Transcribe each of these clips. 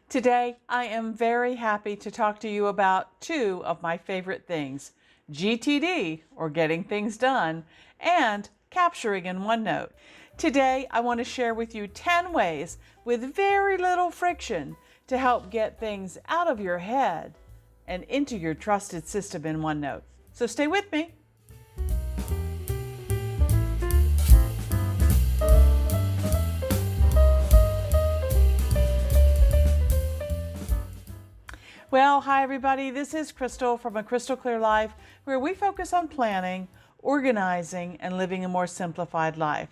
Today, I am very happy to talk to you about two of my favorite things, GTD, or getting things done, and capturing in OneNote. Today, I want to share with you 10 ways with very little friction to help get things out of your head and into your trusted system in OneNote. So stay with me. Well, hi everybody. This is Crystal from A Crystal Clear Life, where we focus on planning, organizing, and living a more simplified life.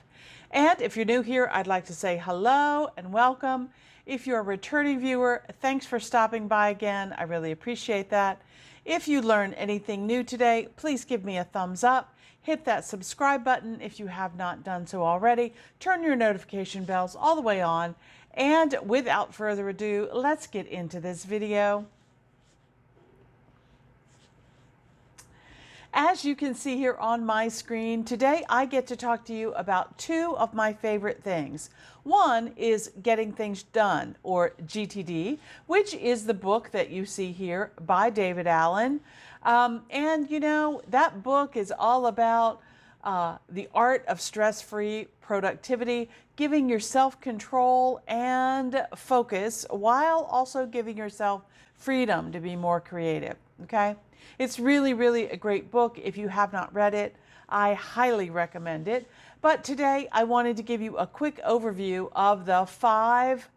And if you're new here, I'd like to say hello and welcome. If you're a returning viewer, thanks for stopping by again. I really appreciate that. If you learned anything new today, please give me a thumbs up. Hit that subscribe button if you have not done so already. Turn your notification bells all the way on. And without further ado, let's get into this video. As you can see here on my screen, today I get to talk to you about two of my favorite things. One is Getting Things Done, or GTD, which is the book that you see here by David Allen. And you know, that book is all about the art of stress-free productivity, giving yourself control and focus while also giving yourself freedom to be more creative, okay? It's really, really a great book. If you have not read it, I highly recommend it. But today I wanted to give you a quick overview of the 5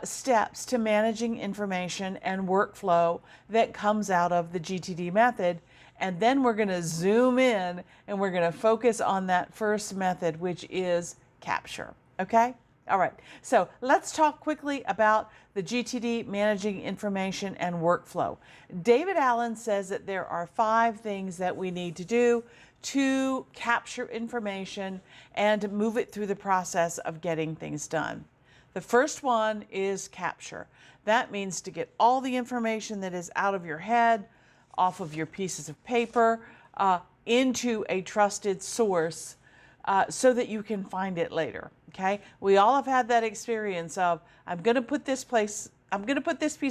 steps to managing information and workflow that comes out of the GTD method. And then we're going to zoom in and we're going to focus on that first method, which is capture. Okay? All right. So let's talk quickly about the GTD managing information and workflow. David Allen says that there are 5 things that we need to do to capture information and move it through the process of getting things done. The first one is capture. That means to get all the information that is out of your head, off of your pieces of paper, into a trusted source so that you can find it later. Okay? We all have had that experience of, I'm going to put this piece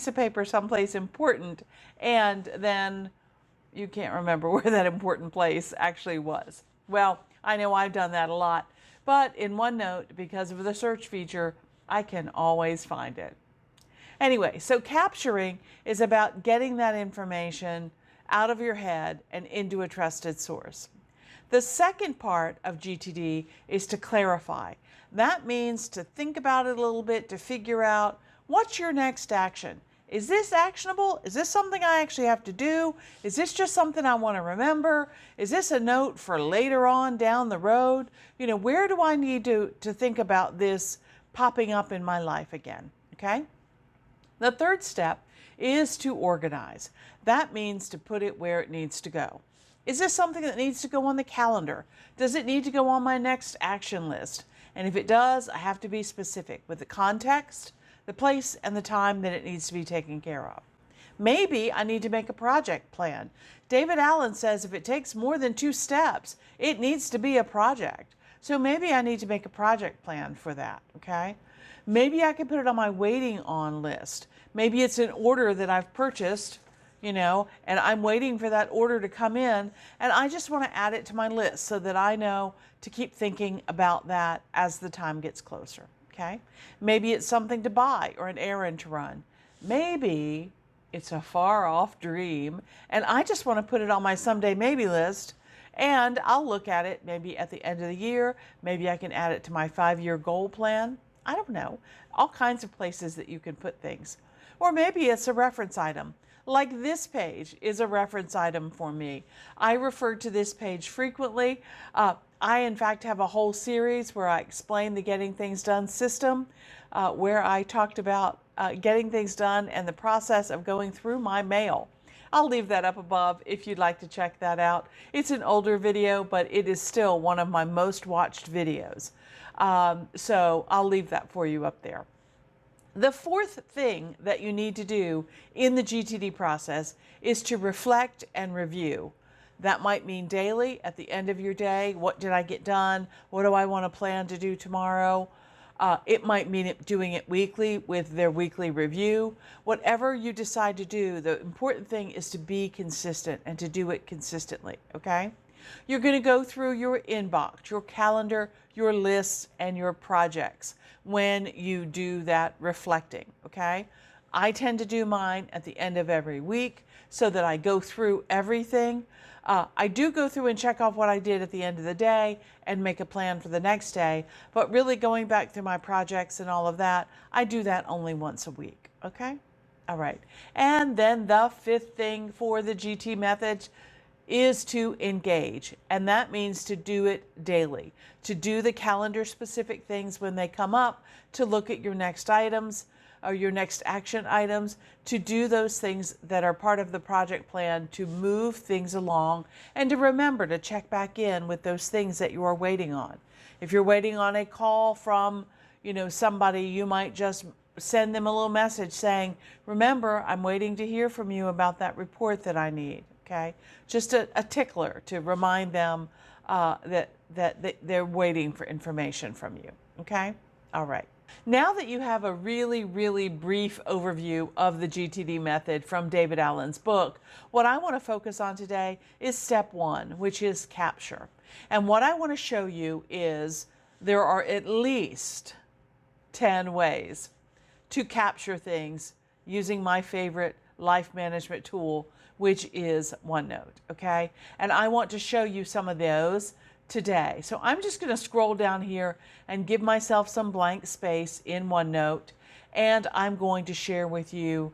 of paper someplace important, and then you can't remember where that important place actually was. Well, I know I've done that a lot, but in OneNote, because of the search feature, I can always find it. Anyway, so capturing is about getting that information out of your head and into a trusted source. The second part of GTD is to clarify. That means to think about it a little bit, to figure out what's your next action. Is this actionable? Is this something I actually have to do? Is this just something I want to remember? Is this a note for later on down the road? You know, where do I need to think about this popping up in my life again? Okay? The third step is to organize. That means to put it where it needs to go. Is this something that needs to go on the calendar? Does it need to go on my next action list? And if it does, I have to be specific with the context, the place, and the time that it needs to be taken care of. Maybe I need to make a project plan. David Allen says if it takes more than 2 steps, it needs to be a project. So maybe I need to make a project plan for that, okay? Maybe I can put it on my waiting on list. Maybe it's an order that I've purchased, you know, and I'm waiting for that order to come in, and I just want to add it to my list so that I know to keep thinking about that as the time gets closer, okay? Maybe it's something to buy or an errand to run. Maybe it's a far off dream, and I just want to put it on my someday maybe list, and I'll look at it maybe at the end of the year. Maybe I can add it to my 5-year goal plan. I don't know. All kinds of places that you can put things. Or maybe it's a reference item. Like this page is a reference item for me. I refer to this page frequently. I, in fact, have a whole series where I explain the Getting Things Done system, where I talked about getting things done and the process of going through my mail. I'll leave that up above if you'd like to check that out. It's an older video, but it is still one of my most watched videos. So I'll leave that for you up there. The fourth thing that you need to do in the GTD process is to reflect and review. That might mean daily, at the end of your day. What did I get done? What do I want to plan to do tomorrow? It might mean doing it weekly with their weekly review. Whatever you decide to do, the important thing is to be consistent and to do it consistently, okay? You're going to go through your inbox, your calendar, your lists, and your projects when you do that reflecting, okay? I tend to do mine at the end of every week so that I go through everything. I do go through and check off what I did at the end of the day and make a plan for the next day, but really going back through my projects and all of that, I do that only once a week, okay? All right. And then the fifth thing for the GT method is to engage, and that means to do it daily, to do the calendar specific things when they come up, to look at your next items or your next action items, to do those things that are part of the project plan, to move things along, and to remember to check back in with those things that you are waiting on. If you're waiting on a call from, somebody, you might just send them a little message saying, remember, I'm waiting to hear from you about that report that I need. Okay, just a tickler to remind them that they're waiting for information from you. Okay, all right. Now that you have a really, really brief overview of the GTD method from David Allen's book, what I want to focus on today is step one, which is capture. And what I want to show you is there are at least 10 ways to capture things using my favorite life management tool, which is OneNote, okay? And I want to show you some of those today. So I'm just going to scroll down here and give myself some blank space in OneNote, and I'm going to share with you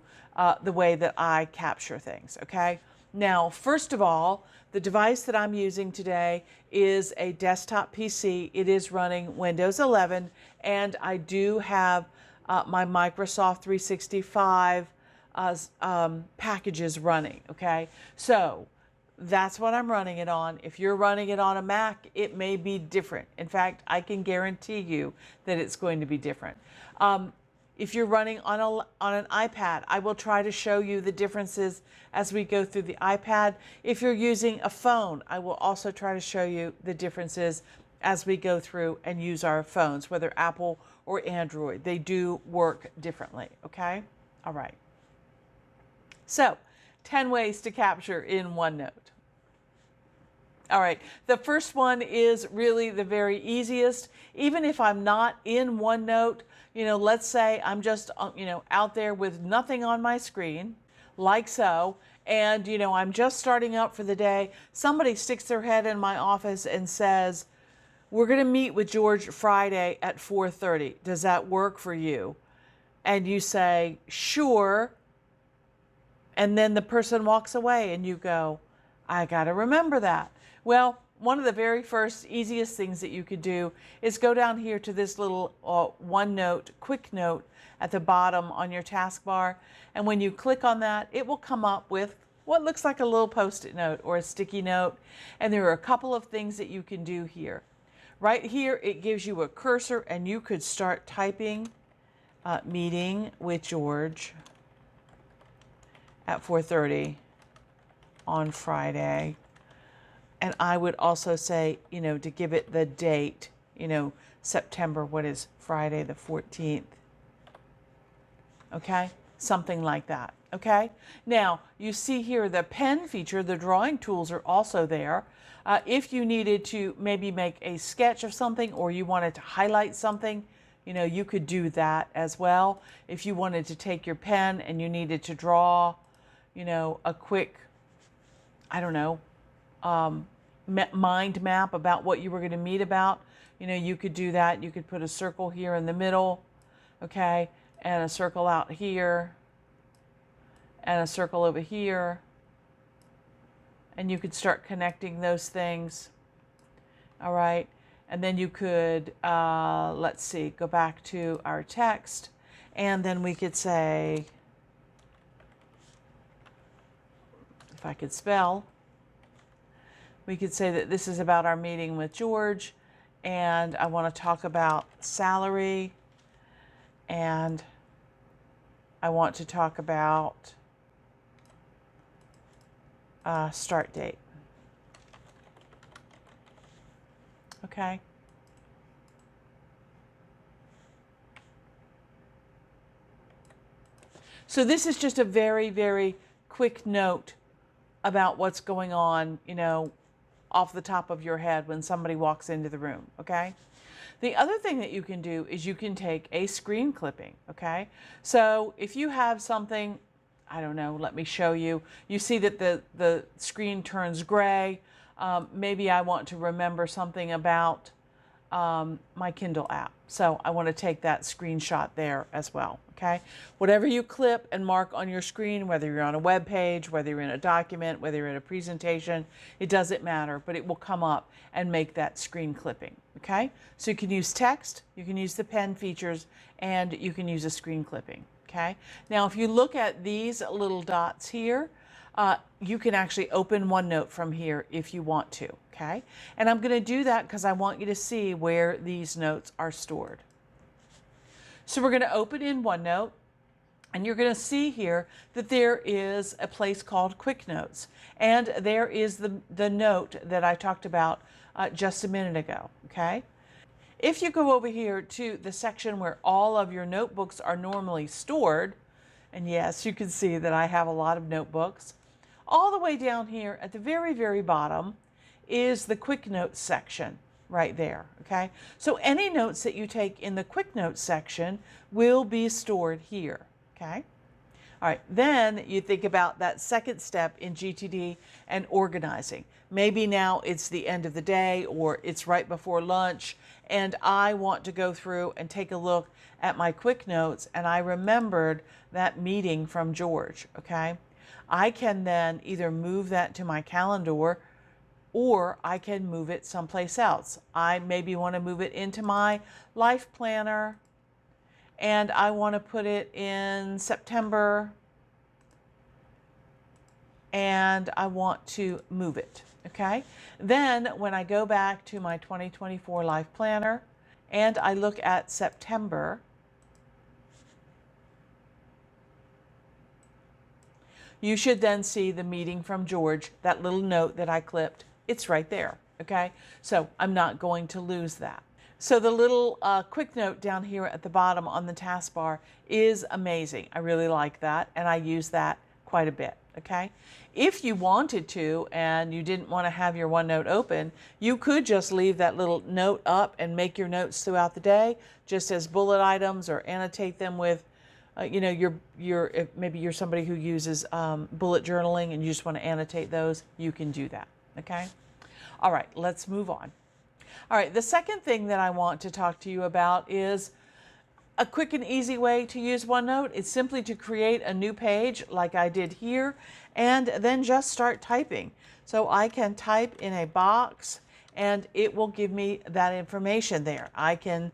the way that I capture things, okay? Now, first of all, the device that I'm using today is a desktop PC. It is running Windows 11, and I do have my Microsoft 365 packages running, okay? So that's what I'm running it on. If you're running it on a Mac, it may be different. In fact, I can guarantee you that it's going to be different. If you're running on an iPad, I will try to show you the differences as we go through the iPad. If you're using a phone, I will also try to show you the differences as we go through and use our phones, whether Apple or Android. They do work differently, okay? All right. So, 10 ways to capture in OneNote. All right, the first one is really the very easiest. Even if I'm not in OneNote, let's say I'm just, out there with nothing on my screen, like so, and, I'm just starting out for the day. Somebody sticks their head in my office and says, we're going to meet with George Friday at 4:30. Does that work for you? And you say, sure. And then the person walks away and you go, I got to remember that. Well, one of the very first easiest things that you could do is go down here to this little OneNote quick note at the bottom on your taskbar. And when you click on that, it will come up with what looks like a little Post-it note or a sticky note. And there are a couple of things that you can do here. Right here, it gives you a cursor and you could start typing meeting with George at 4:30 on Friday. And I would also say, to give it the date, September, what is Friday the 14th? Okay, something like that, okay? Now, you see here the pen feature, the drawing tools are also there. If you needed to maybe make a sketch of something or you wanted to highlight something, you could do that as well. If you wanted to take your pen and you needed to draw, a quick, mind map about what you were going to meet about, you could do that. You could put a circle here in the middle, okay, and a circle out here, and a circle over here, and you could start connecting those things, all right? And then you could, let's see, go back to our text, and then we could say, if I could spell, we could say that this is about our meeting with George, and I want to talk about salary, and I want to talk about start date. Okay. So this is just a very, very quick note about what's going on, off the top of your head when somebody walks into the room, okay? The other thing that you can do is you can take a screen clipping, okay? So if you have something, I don't know, let me show you. You see that the screen turns gray. Maybe I want to remember something about my Kindle app. So I want to take that screenshot there as well, okay? Whatever you clip and mark on your screen, whether you're on a web page, whether you're in a document, whether you're in a presentation, it doesn't matter, but it will come up and make that screen clipping, okay? So you can use text, you can use the pen features, and you can use a screen clipping, okay? Now, if you look at these little dots here, you can actually open OneNote from here if you want to, okay? And I'm going to do that because I want you to see where these notes are stored. So we're going to open in OneNote, and you're going to see here that there is a place called Quick Notes, and there is the note that I talked about just a minute ago, okay? If you go over here to the section where all of your notebooks are normally stored, and yes, you can see that I have a lot of notebooks, all the way down here at the very, very bottom is the Quick Notes section right there, okay? So any notes that you take in the Quick Notes section will be stored here, okay? All right, then you think about that second step in GTD and organizing. Maybe now it's the end of the day or it's right before lunch, and I want to go through and take a look at my Quick Notes, and I remembered that meeting from George, okay? I can then either move that to my calendar or I can move it someplace else. I maybe want to move it into my life planner, and I want to put it in September, and I want to move it, okay? Then when I go back to my 2024 life planner and I look at September, you should then see the meeting from George, that little note that I clipped. It's right there, okay? So I'm not going to lose that. So the little quick note down here at the bottom on the taskbar is amazing. I really like that, and I use that quite a bit, okay? If you wanted to and you didn't want to have your OneNote open, you could just leave that little note up and make your notes throughout the day just as bullet items, or annotate them with if maybe you're somebody who uses bullet journaling and you just want to annotate those, you can do that, okay? All right, let's move on. All right, the second thing that I want to talk to you about is a quick and easy way to use OneNote. It's simply to create a new page like I did here, and then just start typing. So I can type in a box and it will give me that information there. I can,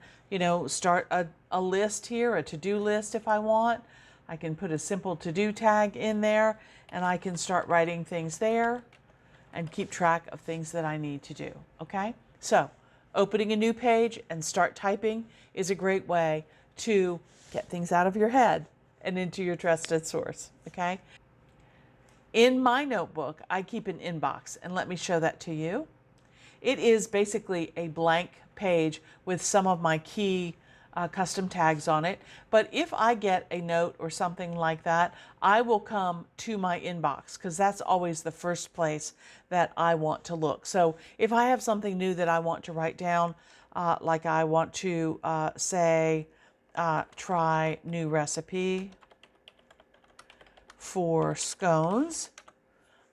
start a list here, a to-do list if I want. I can put a simple to-do tag in there, and I can start writing things there and keep track of things that I need to do, okay? So opening a new page and start typing is a great way to get things out of your head and into your trusted source, okay? In my notebook, I keep an inbox, and let me show that to you. It is basically a blank page with some of my key custom tags on it. But if I get a note or something like that, I will come to my inbox because that's always the first place that I want to look. So if I have something new that I want to write down, like I want to say, try new recipe for scones,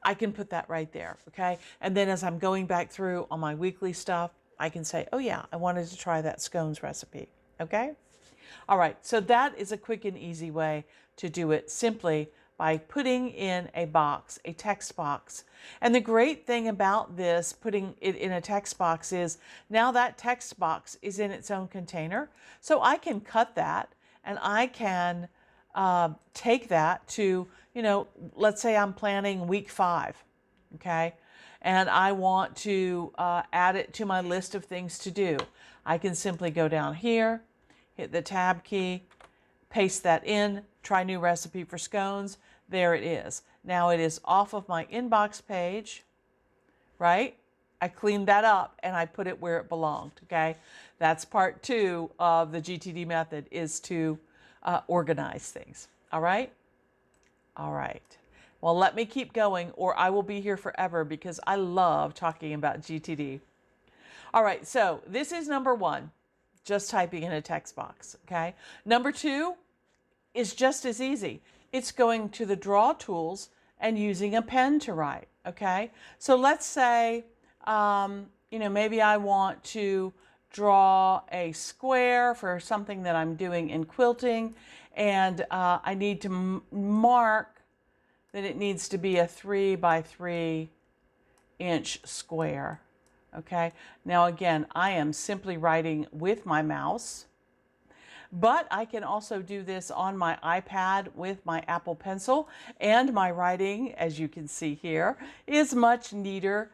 I can put that right there, okay? And then as I'm going back through on my weekly stuff, I can say, oh yeah, I wanted to try that scones recipe, okay? All right, so that is a quick and easy way to do it, simply by putting in a box, a text box. And the great thing about this, putting it in a text box, is now that text box is in its own container. So I can cut that, and I can take that to, let's say I'm planning week 5, okay? And I want to add it to my list of things to do. I can simply go down here, hit the tab key, paste that in, try new recipe for scones. There it is. Now it is off of my inbox page, right? I cleaned that up and I put it where it belonged, okay? That's part 2 of the GTD method, is to organize things, all right? All right. Well, let me keep going or I will be here forever because I love talking about GTD. All right, so this is number one, just typing in a text box, okay? Number two is just as easy. It's going to the draw tools and using a pen to write, okay? So let's say, maybe I want to draw a square for something that I'm doing in quilting, and I need to mark that it needs to be a 3 by 3 inch square. Okay, now again, I am simply writing with my mouse, but I can also do this on my iPad with my Apple Pencil, and my writing, as you can see here, is much neater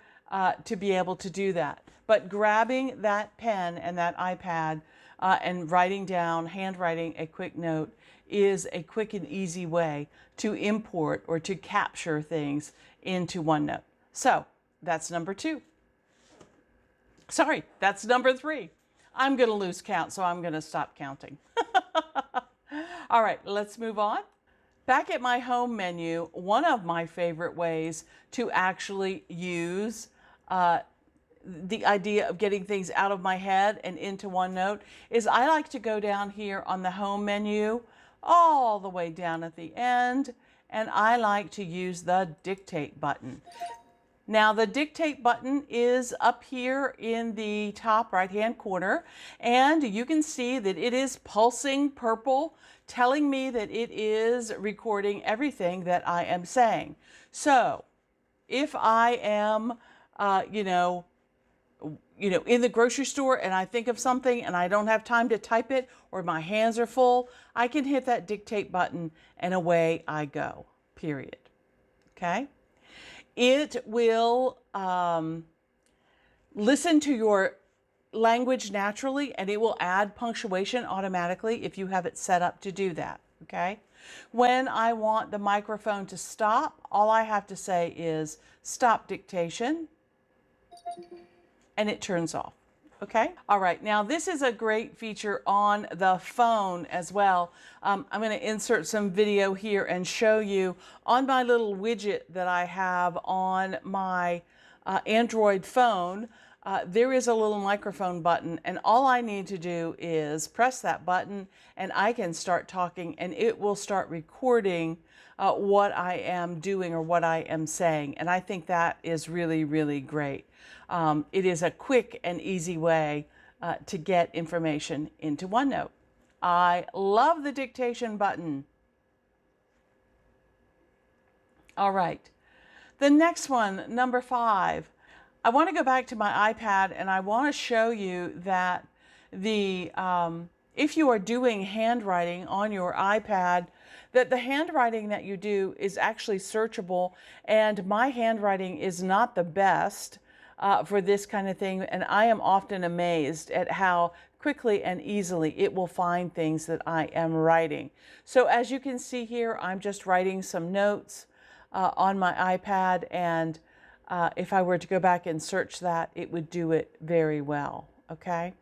to be able to do that. But grabbing that pen and that iPad and writing down, handwriting a quick note is a quick and easy way to import or to capture things into OneNote. So that's number two. Sorry, that's number three. I'm going to lose count, so I'm going to stop counting. All right, let's move on. Back at my home menu, one of my favorite ways to actually use the idea of getting things out of my head and into OneNote is I like to go down here on the home menu, all the way down at the end, and I like to use the dictate button. Now the dictate button is up here in the top right hand corner, and you can see that it is pulsing purple, telling me that it is recording everything that I am saying. So if I am in the grocery store and I think of something and I don't have time to type it or my hands are full, I can hit that dictate button and away I go, period. Okay? It will listen to your language naturally, and it will add punctuation automatically if you have it set up to do that, okay? When I want the microphone to stop, all I have to say is stop dictation, and it turns off. Okay. All right. Now this is a great feature on the phone as well. I'm going to insert some video here and show you on my little widget that I have on my Android phone. There is a little microphone button, and all I need to do is press that button and I can start talking, and it will start recording what I am doing or what I am saying. And I think that is really, really great. It is a quick and easy way to get information into OneNote. I love the dictation button. All right. The next one, number 5. I want to go back to my iPad, and I want to show you that if you are doing handwriting on your iPad, that the handwriting that you do is actually searchable, and my handwriting is not the best for this kind of thing, and I am often amazed at how quickly and easily it will find things that I am writing. So as you can see here, I'm just writing some notes on my iPad, and if I were to go back and search that, it would do it very well, okay?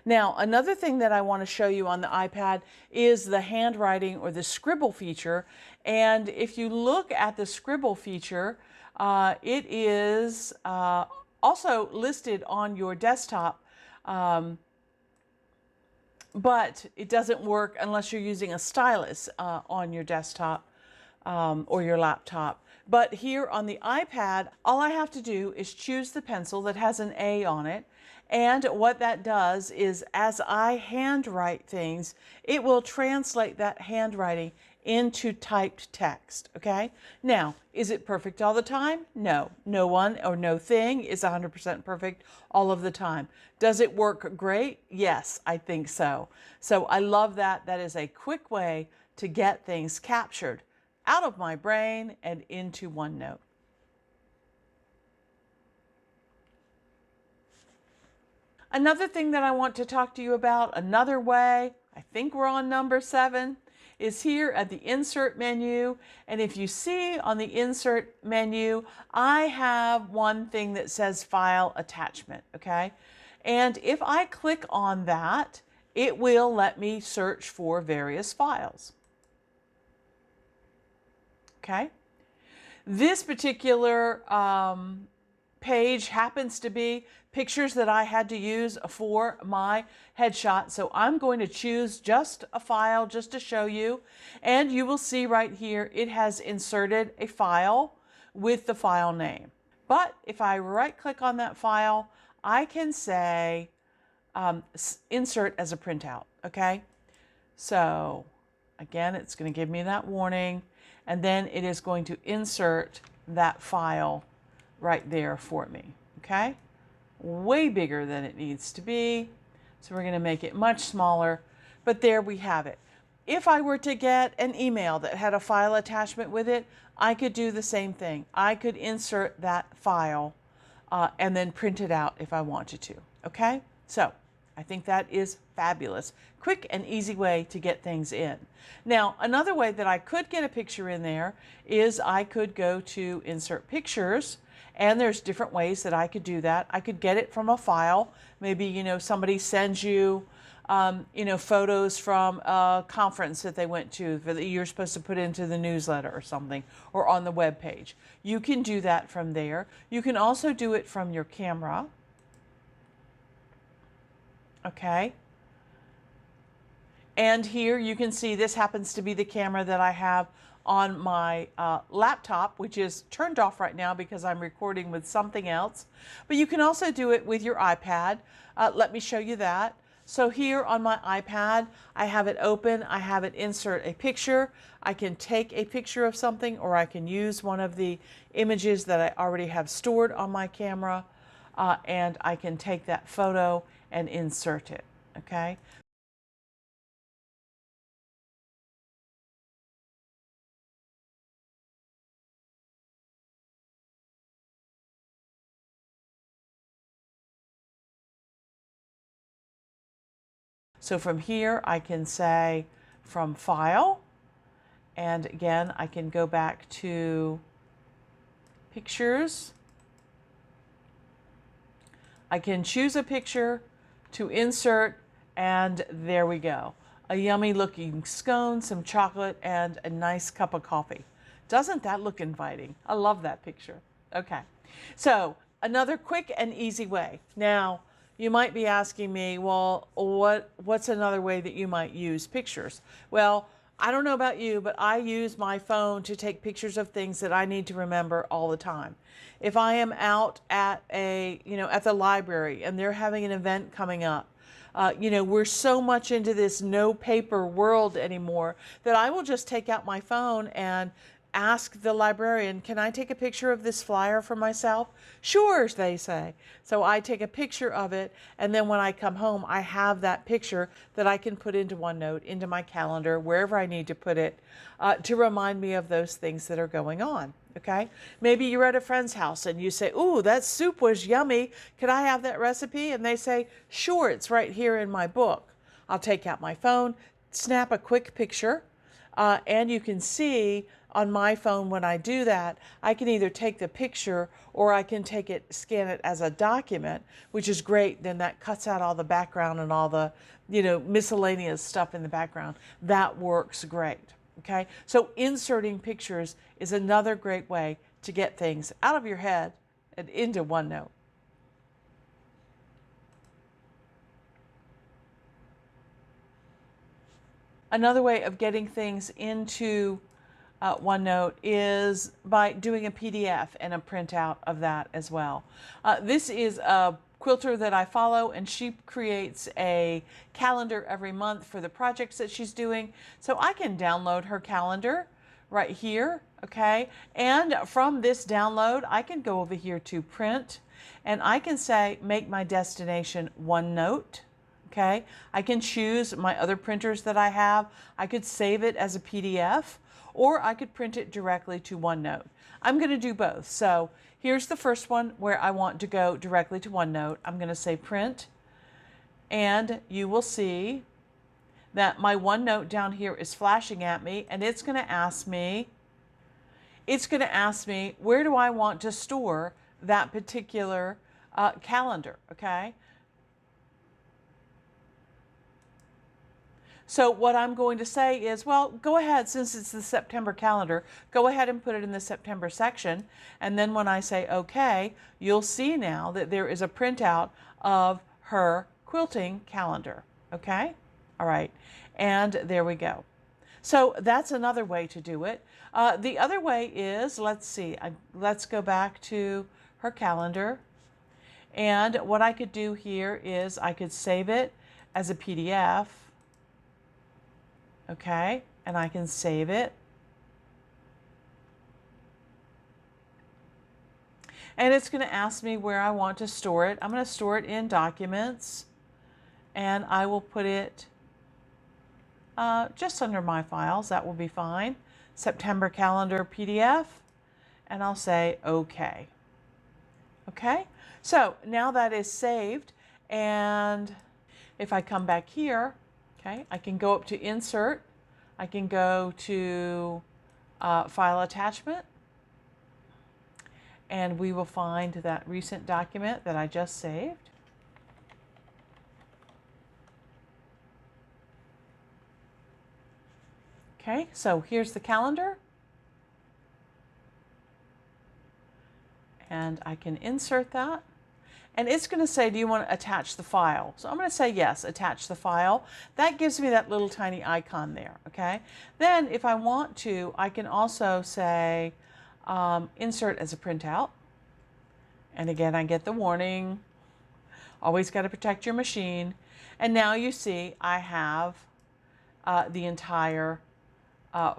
Now, another thing that I want to show you on the iPad is the handwriting or the Scribble feature. And if you look at the Scribble feature, it is also listed on your desktop, but it doesn't work unless you're using a stylus on your desktop or your laptop. But here on the iPad, all I have to do is choose the pencil that has an A on it. And what that does is, as I handwrite things, it will translate that handwriting into typed text, okay? Now, is it perfect all the time? No. No one or no thing is 100% perfect all of the time. Does it work great? Yes, I think so. So I love that. That is a quick way to get things captured out of my brain and into OneNote. Another thing that I want to talk to you about, another way, I think we're on number 7, is here at the Insert menu. And if you see on the Insert menu, I have one thing that says File Attachment, okay? And if I click on that, it will let me search for various files. okay? This particular page happens to be pictures that I had to use for my headshot. So I'm going to choose just a file just to show you. And you will see right here, it has inserted a file with the file name. But if I right click on that file, I can say insert as a printout, okay? So again, it's going to give me that warning, and then it is going to insert that file right there for me, okay? Way bigger than it needs to be. So we're going to make it much smaller, but there we have it. If I were to get an email that had a file attachment with it, I could do the same thing. I could insert that file and then print it out if I wanted to, okay? So I think that is fabulous. Quick and easy way to get things in. Now, another way that I could get a picture in there is I could go to Insert Pictures, and there's different ways that I could do that. I could get it from a file. Maybe, you know, somebody sends you, you know, photos from a conference that they went to that you're supposed to put into the newsletter or something, or on the web page. You can do that from there. You can also do it from your camera. Okay. And here you can see this happens to be the camera that I have on my laptop, which is turned off right now because I'm recording with something else. But you can also do it with your iPad. Let me show you that. So here on my iPad, I have it open. I have it insert a picture. I can take a picture of something, or I can use one of the images that I already have stored on my camera, and I can take that photo and insert it, okay? So from here, I can say from File, and again, I can go back to Pictures. I can choose a picture to insert, and there we go. A yummy looking scone, some chocolate, and a nice cup of coffee. Doesn't that look inviting? I love that picture. Okay, so another quick and easy way. Now, you might be asking me, well, what's another way that you might use pictures? Well, I don't know about you, but I use my phone to take pictures of things that I need to remember all the time. If I am out at at the library and they're having an event coming up, we're so much into this no paper world anymore that I will just take out my phone and ask the librarian, can I take a picture of this flyer for myself? Sure, they say. So I take a picture of it, and then when I come home, I have that picture that I can put into OneNote, into my calendar, wherever I need to put it, to remind me of those things that are going on. Okay? Maybe you're at a friend's house and you say, ooh, that soup was yummy. Could I have that recipe? And they say, sure, it's right here in my book. I'll take out my phone, snap a quick picture, and you can see on my phone when I do that, I can either take the picture or I can take it, scan it as a document, which is great. Then that cuts out all the background and all the, miscellaneous stuff in the background. That works great. Okay, so inserting pictures is another great way to get things out of your head and into OneNote. Another way of getting things into OneNote is by doing a PDF and a printout of that as well. This is a quilter that I follow, and she creates a calendar every month for the projects that she's doing. So I can download her calendar right here, okay? And from this download, I can go over here to Print, and I can say, make my destination OneNote. Okay, I can choose my other printers that I have. I could save it as a PDF, or I could print it directly to OneNote. I'm going to do both. So here's the first one where I want to go directly to OneNote. I'm going to say Print, and you will see that my OneNote down here is flashing at me, and it's going to ask me, where do I want to store that particular calendar, okay? So what I'm going to say is, well, go ahead, since it's the September calendar, go ahead and put it in the September section. And then when I say okay, you'll see now that there is a printout of her quilting calendar. Okay? All right. And there we go. So that's another way to do it. The other way is, let's see, let's go back to her calendar. And what I could do here is I could save it as a PDF. Okay, and I can save it. And it's going to ask me where I want to store it. I'm going to store it in Documents, and I will put it just under My Files. That will be fine. September Calendar PDF, and I'll say OK. Okay, so now that is saved, and if I come back here, okay, I can go up to Insert. I can go to File Attachment, and we will find that recent document that I just saved. Okay, so here's the calendar. And I can insert that. And it's going to say, do you want to attach the file? So I'm going to say yes, attach the file. That gives me that little tiny icon there, okay? Then if I want to, I can also say insert as a printout. And again, I get the warning. Always got to protect your machine. And now you see I have the entire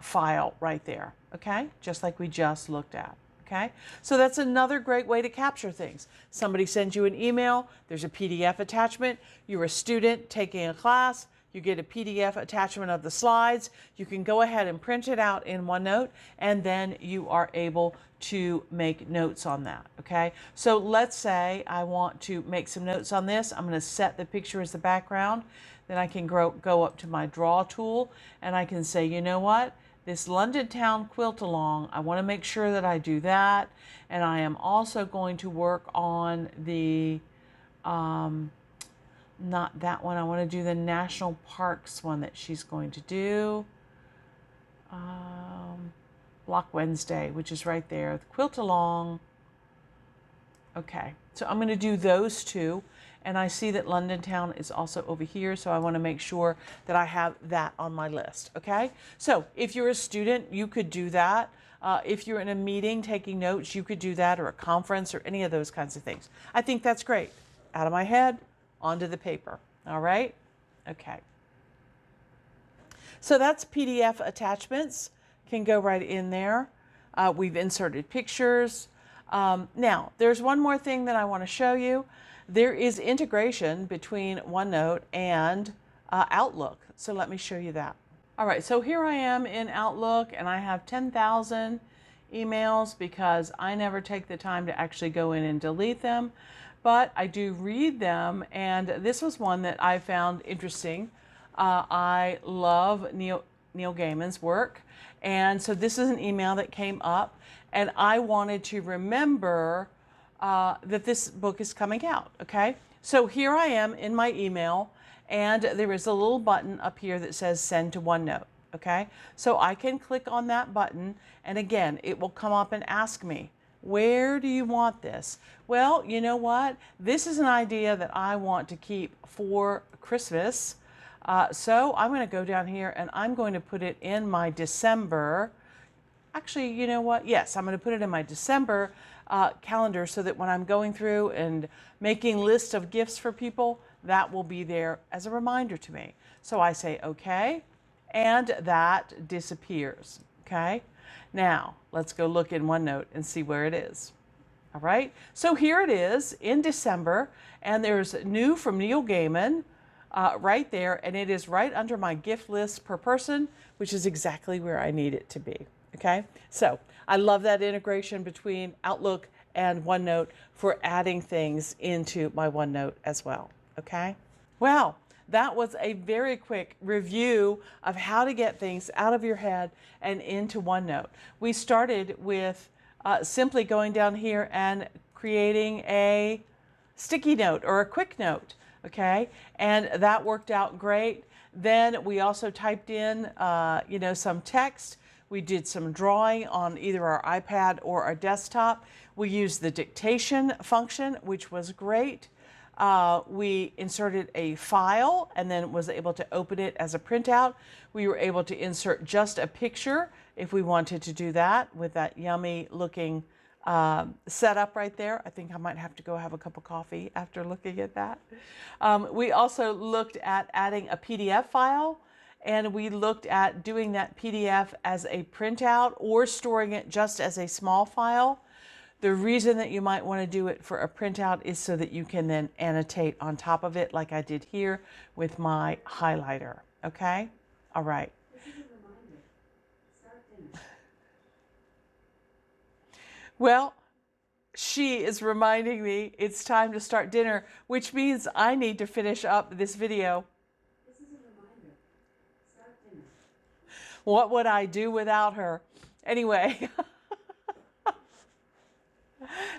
file right there, okay? Just like we just looked at. Okay, so that's another great way to capture things. Somebody sends you an email, there's a PDF attachment, you're a student taking a class, you get a PDF attachment of the slides, you can go ahead and print it out in OneNote, and then you are able to make notes on that, okay? So let's say I want to make some notes on this. I'm gonna set the picture as the background, then I can go up to my draw tool, and I can say, you know what? This London Town quilt along, I want to make sure that I do that. And I am also going to work on the, not that one, I want to do the National Parks one that she's going to do. Block Wednesday, which is right there. The quilt along. Okay, so I'm going to do those two. And I see that London Town is also over here, so I want to make sure that I have that on my list, okay? So if you're a student, you could do that. If you're in a meeting taking notes, you could do that, or a conference, or any of those kinds of things. I think that's great. Out of my head, onto the paper, all right? Okay. So that's PDF attachments, can go right in there. We've inserted pictures. Now, there's one more thing that I want to show you. There is integration between OneNote and Outlook. So let me show you that. All right, so here I am in Outlook, and I have 10,000 emails because I never take the time to actually go in and delete them, but I do read them, and this was one that I found interesting. I love Neil Gaiman's work, and so this is an email that came up, and I wanted to remember that this book is coming out, okay? So here I am in my email, and there is a little button up here that says Send to OneNote, okay? So I can click on that button, and again, it will come up and ask me, where do you want this? Well, you know what? This is an idea that I want to keep for Christmas, so I'm going to go down here, and I'm going to put it in my December. Actually, you know what? Yes, I'm going to put it in my December calendar so that when I'm going through and making lists of gifts for people, that will be there as a reminder to me. So I say okay, and that disappears, okay? Now, let's go look in OneNote and see where it is. All right, so here it is in December, and there's new from Neil Gaiman right there, and it is right under my gift list per person, which is exactly where I need it to be. Okay, so I love that integration between Outlook and OneNote for adding things into my OneNote as well. Okay, well, that was a very quick review of how to get things out of your head and into OneNote. We started with simply going down here and creating a sticky note or a quick note. Okay, and that worked out great. Then we also typed in, some text. We did some drawing on either our iPad or our desktop. We used the dictation function, which was great. We inserted a file and then was able to open it as a printout. We were able to insert just a picture if we wanted to do that with that yummy looking setup right there. I think I might have to go have a cup of coffee after looking at that. We also looked at adding a PDF file, and we looked at doing that PDF as a printout or storing it just as a small file. The reason that you might want to do it for a printout is so that you can then annotate on top of it like I did here with my highlighter. Okay? All right. This is a reminder. Start dinner. Well, she is reminding me it's time to start dinner, which means I need to finish up this video. This is a reminder. Start dinner. What would I do without her? Anyway,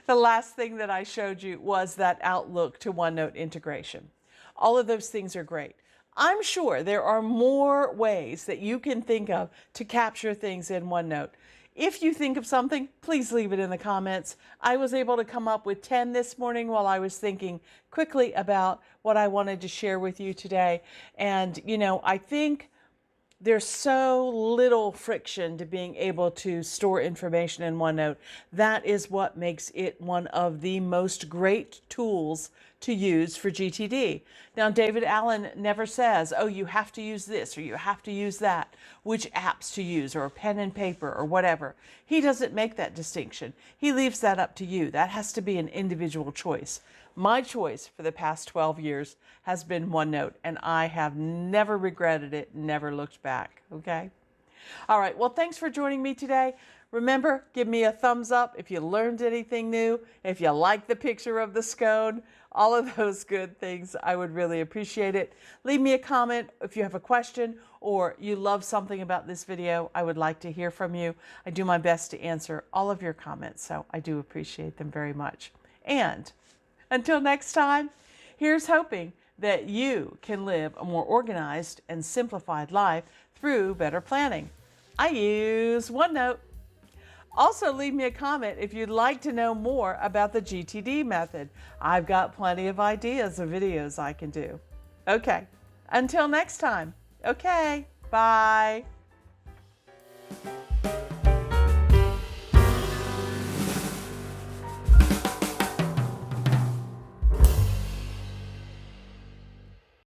the last thing that I showed you was that Outlook to OneNote integration. All of those things are great. I'm sure there are more ways that you can think of to capture things in OneNote. If you think of something, please leave it in the comments. I was able to come up with 10 this morning while I was thinking quickly about what I wanted to share with you today. And, I think there's so little friction to being able to store information in OneNote. That is what makes it one of the most great tools to use for GTD. Now, David Allen never says, oh, you have to use this or you have to use that, which apps to use or pen and paper or whatever. He doesn't make that distinction. He leaves that up to you. That has to be an individual choice. My choice for the past 12 years has been OneNote, and I have never regretted it, never looked back, okay? All right, well, thanks for joining me today. Remember, give me a thumbs up if you learned anything new, if you like the picture of the scone, all of those good things. I would really appreciate it. Leave me a comment if you have a question or you love something about this video. I would like to hear from you. I do my best to answer all of your comments, so I do appreciate them very much. And until next time, here's hoping that you can live a more organized and simplified life through better planning. I use OneNote. Also, leave me a comment if you'd like to know more about the GTD method. I've got plenty of ideas of videos I can do. Okay, until next time. Okay, bye.